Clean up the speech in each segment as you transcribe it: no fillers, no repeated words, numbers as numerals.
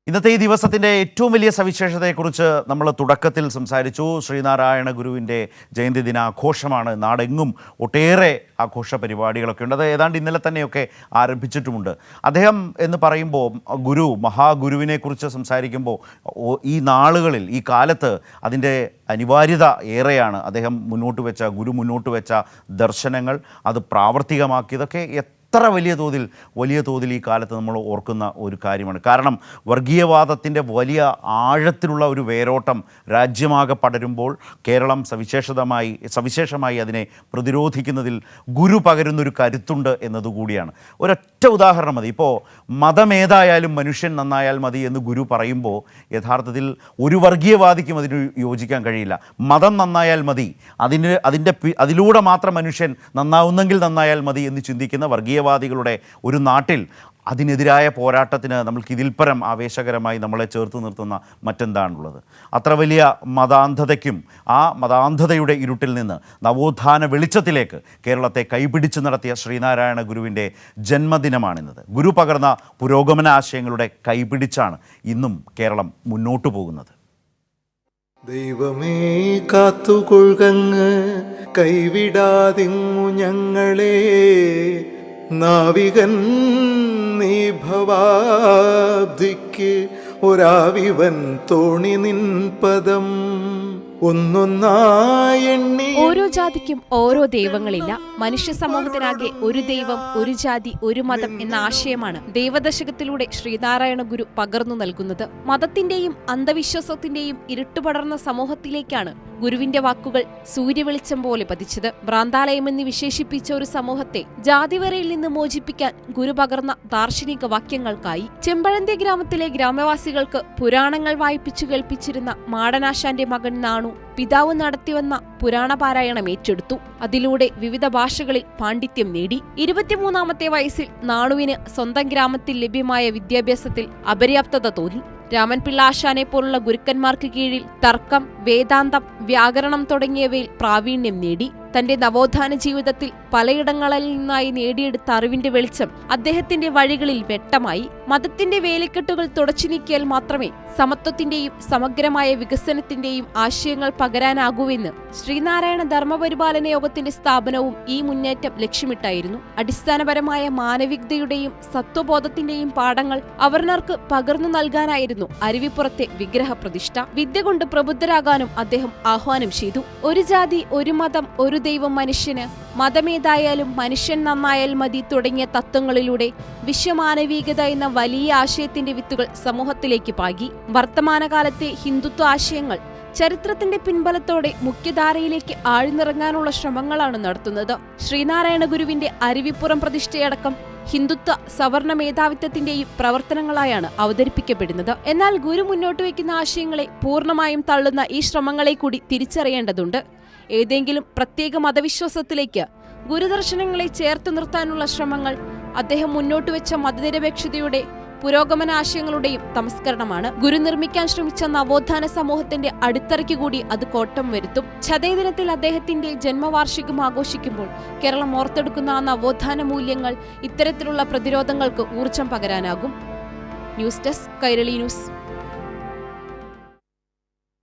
ഇന്നത്തെ ഈ ദിവസത്തിൻ്റെ ഏറ്റവും വലിയ സവിശേഷതയെക്കുറിച്ച് നമ്മൾ തുടക്കത്തിൽ സംസാരിച്ചു. ശ്രീനാരായണ ഗുരുവിൻ്റെ ജയന്തി ദിനാഘോഷമാണ്. നാടെങ്ങും ഒട്ടേറെ ആഘോഷ പരിപാടികളൊക്കെ ഉണ്ട്. അത് ഏതാണ്ട് ഇന്നലെ തന്നെയൊക്കെ ആരംഭിച്ചിട്ടുമുണ്ട്. അദ്ദേഹം എന്ന് പറയുമ്പോൾ മഹാഗുരുവിനെക്കുറിച്ച് സംസാരിക്കുമ്പോൾ ഈ നാളുകളിൽ ഈ കാലത്ത് അതിൻ്റെ അനിവാര്യത ഏറെയാണ്. അദ്ദേഹം ഗുരു മുന്നോട്ട് വെച്ച ദർശനങ്ങൾ, അത് പ്രാവർത്തികമാക്കിയതൊക്കെ എത്ര വലിയ തോതിൽ ഈ കാലത്ത് നമ്മൾ ഓർക്കുന്ന ഒരു കാര്യമാണ്. കാരണം വർഗീയവാദത്തിൻ്റെ വലിയ ആഴത്തിലുള്ള ഒരു വേരോട്ടം രാജ്യമാകെ പടരുമ്പോൾ കേരളം സവിശേഷമായി അതിനെ പ്രതിരോധിക്കുന്നതിൽ ഗുരു പകരുന്നൊരു കരുത്തുണ്ട് എന്നതുകൂടിയാണ്. ഒരൊറ്റ ഉദാഹരണം മതി. ഇപ്പോൾ മതമേതായാലും മനുഷ്യൻ നന്നായാൽ മതി എന്ന് ഗുരു പറയുമ്പോൾ യഥാർത്ഥത്തിൽ ഒരു വർഗീയവാദിക്കും അതിന് യോജിക്കാൻ കഴിയില്ല. മതം നന്നായാൽ മതി, അതിലൂടെ മാത്രം മനുഷ്യൻ നന്നാവുന്നെങ്കിൽ നന്നായാൽ മതി എന്ന് ചിന്തിക്കുന്ന വർഗീയവാദികളുടെ ഒരു നാട്ടിൽ അതിനെതിരായ പോരാട്ടത്തിന് നമ്മൾക്ക് ഇതിൽപ്പരം ആവേശകരമായി നമ്മളെ ചേർത്ത് നിർത്തുന്ന മറ്റെന്താണുള്ളത്? അത്ര വലിയ മതാന്ധതയ്ക്കും ആ മതാന്ധതയുടെ ഇരുട്ടിൽ നിന്ന് നവോത്ഥാന വെളിച്ചത്തിലേക്ക് കേരളത്തെ കൈപിടിച്ച് നടത്തിയ ശ്രീനാരായണ ഗുരുവിൻ്റെ ജന്മദിനമാണിന്നത്. ഗുരു പകർന്ന പുരോഗമന ആശയങ്ങളുടെ കൈപിടിച്ചാണ് ഇന്നും കേരളം മുന്നോട്ടു പോകുന്നത്. ദൈവമേ കാത്തുകൊള്ളുകങ്ങ്, കൈവിടാതിങ്ങു ഞങ്ങളെ, നാവികൻ നീ ഭവാബ്ദിക്ക് ഒരാവിവൻ തോണി നിൻ പദം ഒന്നൊന്നായെണ്ണി. ഓരോ ജാതിക്കും ഓരോ ദൈവങ്ങളില്ല. മനുഷ്യ സമൂഹത്തിനാകെ ഒരു ദൈവം, ഒരു ജാതി, ഒരു മതം എന്ന ആശയമാണ് ദൈവദശകത്തിലൂടെ ശ്രീനാരായണ ഗുരു പകർന്നു നൽകുന്നത്. മതത്തിന്റെയും അന്ധവിശ്വാസത്തിന്റെയും ഇരുട്ടുപടർന്ന സമൂഹത്തിലേക്കാണ് ഗുരുവിന്റെ വാക്കുകൾ സൂര്യവെളിച്ചം പോലെ പതിച്ചത്. ഭ്രാന്താലയമെന്ന് വിശേഷിപ്പിച്ച ഒരു സമൂഹത്തെ ജാതിവരയിൽ നിന്ന് മോചിപ്പിക്കാൻ ഗുരു പകർന്ന ദാർശനിക വാക്യങ്ങൾക്കായി ചെമ്പഴന്തി ഗ്രാമത്തിലെ ഗ്രാമവാസികൾക്ക് പുരാണങ്ങൾ വായിപ്പിച്ചു കേൾപ്പിച്ചിരുന്ന മാടനാശാന്റെ മകൻ നാണു പിതാവ് നടത്തിവന്ന പുരാണ പാരായണം ഏറ്റെടുത്തു. അതിലൂടെ വിവിധ ഭാഷകളിൽ പാണ്ഡിത്യം നേടി. 23-ാമത്തെ വയസ്സിൽ നാണുവിന് സ്വന്തം ഗ്രാമത്തിൽ ലഭ്യമായ വിദ്യാഭ്യാസത്തിൽ അപര്യാപ്തത തോന്നി. രാമൻപിള്ള ആശാനെ പോലുള്ള ഗുരുക്കന്മാർക്ക് കീഴിൽ തർക്കം, വേദാന്തം, വ്യാകരണം തുടങ്ങിയവയിൽ പ്രാവീണ്യം നേടി. തന്റെ നവോത്ഥാന ജീവിതത്തിൽ പലയിടങ്ങളിൽ നിന്നായി നേടിയെടുത്ത അറിവിന്റെ വെളിച്ചം അദ്ദേഹത്തിന്റെ വഴികളിൽ വ്യക്തമായി. മതത്തിന്റെ വേലിക്കെട്ടുകൾ തുടച്ചു നീക്കിയാൽ മാത്രമേ സമത്വത്തിന്റെയും സമഗ്രമായ വികസനത്തിന്റെയും ആശയങ്ങൾ പകരാനാകൂവെന്ന് ശ്രീനാരായണ ധർമ്മപരിപാലന യോഗത്തിന്റെ സ്ഥാപനവും ഈ മുന്നേറ്റം ലക്ഷ്യമിട്ടായിരുന്നു. അടിസ്ഥാനപരമായ മാനവികതയുടെയും സത്വബോധത്തിന്റെയും പാഠങ്ങൾ അവർണർക്ക് പകർന്നു നൽകാനായിരുന്നു അരുവിപ്പുറത്തെ വിഗ്രഹ പ്രതിഷ്ഠ. വിദ്യ കൊണ്ട് പ്രബുദ്ധരാകാനും അദ്ദേഹം ആഹ്വാനം ചെയ്തു. ഒരു ജാതി, ഒരു മതം, ഒരു ദൈവം മനുഷ്യന്, മതമേതായാലും മനുഷ്യൻ നന്നായാൽ മതി തുടങ്ങിയ തത്വങ്ങളിലൂടെ വിശ്വമാനവികത എന്ന വലിയ ആശയത്തിന്റെ വിത്തുകൾ സമൂഹത്തിലേക്ക് പാകി. വർത്തമാനകാലത്തെ ഹിന്ദുത്വ ആശയങ്ങൾ ചരിത്രത്തിന്റെ പിൻബലത്തോടെ മുഖ്യധാരയിലേക്ക് ആഴ്ന്നിറങ്ങാനുള്ള ശ്രമങ്ങളാണ് നടത്തുന്നത്. ശ്രീനാരായണ ഗുരുവിന്റെ അരുവിപ്പുറം പ്രതിഷ്ഠയടക്കം ഹിന്ദുത്വ സവർണ മേധാവിത്വത്തിന്റെയും പ്രവർത്തനങ്ങളായാണ് അവതരിപ്പിക്കപ്പെടുന്നത്. എന്നാൽ ഗുരു മുന്നോട്ട് വയ്ക്കുന്ന ആശയങ്ങളെ പൂർണ്ണമായും തള്ളുന്ന ഈ ശ്രമങ്ങളെ കൂടി തിരിച്ചറിയേണ്ടതുണ്ട്. ഏതെങ്കിലും പ്രത്യേക മതവിശ്വാസത്തിലേക്ക് ഗുരുദർശനങ്ങളെ ചേർത്ത് നിർത്താനുള്ള ശ്രമങ്ങൾ അദ്ദേഹം മുന്നോട്ട് വെച്ച മതനിരപേക്ഷതയുടെ പുരോഗമന ആശയങ്ങളുടെയും തമസ്കരണമാണ്. ഗുരു നിർമ്മിക്കാൻ ശ്രമിച്ച നവോത്ഥാന സമൂഹത്തിന്റെ അടിത്തറയ്ക്ക് കൂടി അത് കോട്ടം വരുത്തും. ചതയദിനത്തിൽ അദ്ദേഹത്തിന്റെ ജന്മവാർഷികം ആഘോഷിക്കുമ്പോൾ കേരളം ഓർത്തെടുക്കുന്ന ആ നവോത്ഥാന മൂല്യങ്ങൾ ഇത്തരത്തിലുള്ള പ്രതിരോധങ്ങൾക്ക് ഊർജം പകരാനാകും. News desk, Kairali news.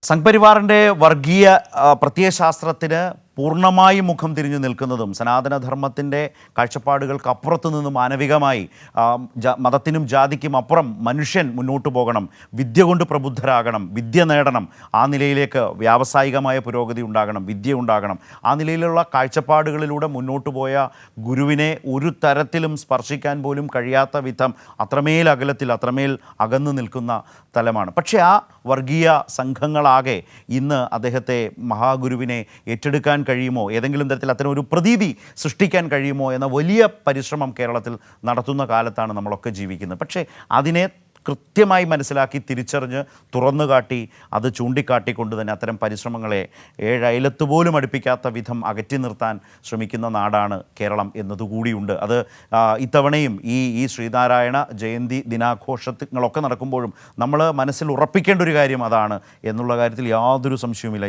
സംഘപരിവാറിൻ്റെ വർഗീയ പ്രത്യയശാസ്ത്രത്തിന് പൂർണ്ണമായും മുഖം തിരിഞ്ഞു നിൽക്കുന്നതും സനാതനധർമ്മത്തിൻ്റെ കാഴ്ചപ്പാടുകൾക്ക് അപ്പുറത്തു നിന്ന് മാനവികമായി മതത്തിനും ജാതിക്കും അപ്പുറം മനുഷ്യൻ മുന്നോട്ട് പോകണം, വിദ്യ കൊണ്ട് പ്രബുദ്ധരാകണം, വിദ്യ നേടണം, ആ നിലയിലേക്ക് വ്യാവസായികമായ പുരോഗതി ഉണ്ടാകണം, വിദ്യ ഉണ്ടാകണം, ആ നിലയിലുള്ള കാഴ്ചപ്പാടുകളിലൂടെ മുന്നോട്ട് പോയ ഗുരുവിനെ ഒരു തരത്തിലും സ്പർശിക്കാൻ പോലും കഴിയാത്ത വിധം അത്രമേൽ അകന്നു നിൽക്കുന്ന തലമാണ്. പക്ഷേ ആ വർഗീയ സംഘങ്ങളാകെ ഇന്ന് അദ്ദേഹത്തെ മഹാഗുരുവിനെ ഏറ്റെടുക്കാൻ കഴിയുമോ, ഏതെങ്കിലും തരത്തിൽ അത്തരം ഒരു പ്രതീതി സൃഷ്ടിക്കാൻ കഴിയുമോ എന്ന വലിയ പരിശ്രമം കേരളത്തിൽ നടത്തുന്ന കാലത്താണ് നമ്മളൊക്കെ ജീവിക്കുന്നത്. പക്ഷേ അതിനെ കൃത്യമായി മനസ്സിലാക്കി തിരിച്ചറിഞ്ഞ് തുറന്നുകാട്ടി അത് ചൂണ്ടിക്കാട്ടിക്കൊണ്ട് തന്നെ അത്തരം പരിശ്രമങ്ങളെ ഏഴയലത്ത് പോലും അടുപ്പിക്കാത്ത വിധം അകറ്റി നിർത്താൻ ശ്രമിക്കുന്ന നാടാണ് കേരളം എന്നതുകൂടിയുണ്ട്. അത് ഇത്തവണയും ഈ ശ്രീനാരായണ ജയന്തി ദിനാഘോഷങ്ങളൊക്കെ നടക്കുമ്പോഴും നമ്മൾ മനസ്സിൽ ഉറപ്പിക്കേണ്ട ഒരു കാര്യം അതാണ് എന്നുള്ള കാര്യത്തിൽ യാതൊരു സംശയവുമില്ല.